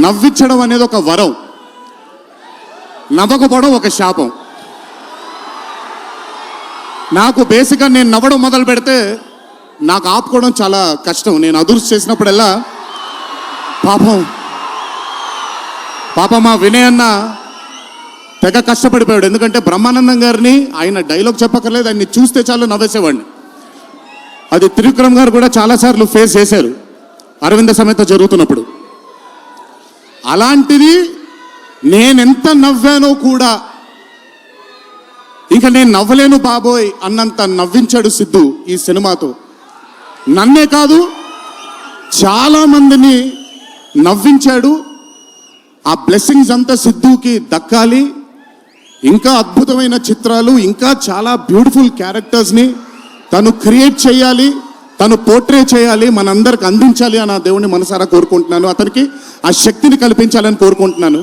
నవ్వించడం అనేది ఒక వరం, నవ్వకపోవడం ఒక శాపం. నాకు బేసిక్గా నేను నవ్వడం మొదలు పెడితే నాకు ఆపుకోవడం చాలా కష్టం. నేను అదుర్స్ చేసినప్పుడల్లా పాపం మా వినయ్ అన్న తెగ కష్టపడిపోయాడు. ఎందుకంటే బ్రహ్మానందం గారిని ఆయన డైలాగ్ చెప్పక్కర్లేదు, ఆయన్ని చూస్తే చాలు నవ్వేసేవాడిని. అది త్రివిక్రమ్ గారు కూడా చాలాసార్లు ఫేస్ చేశారు అరవింద సమేత జరుగుతున్నప్పుడు. అలాంటిది నేనెంత నవ్వానో కూడా ఇంకా నేను నవ్వలేను బాబోయ్ అన్నంత నవ్వించాడు సిద్ధు ఈ సినిమాతో. నన్నే కాదు చాలా మందిని నవ్వించాడు. ఆ బ్లెస్సింగ్స్ అంతా సిద్ధుకి దక్కాలి. ఇంకా అద్భుతమైన చిత్రాలు, ఇంకా చాలా బ్యూటిఫుల్ క్యారెక్టర్స్ని తను క్రియేట్ చేయాలి, తను పోర్ట్రే చేయాలి, మనందరికి అందించాలి అని ఆ దేవుని మనసారా కోరుకుంటున్నాను. అతనికి ఆ శక్తిని కల్పించాలని కోరుకుంటున్నాను.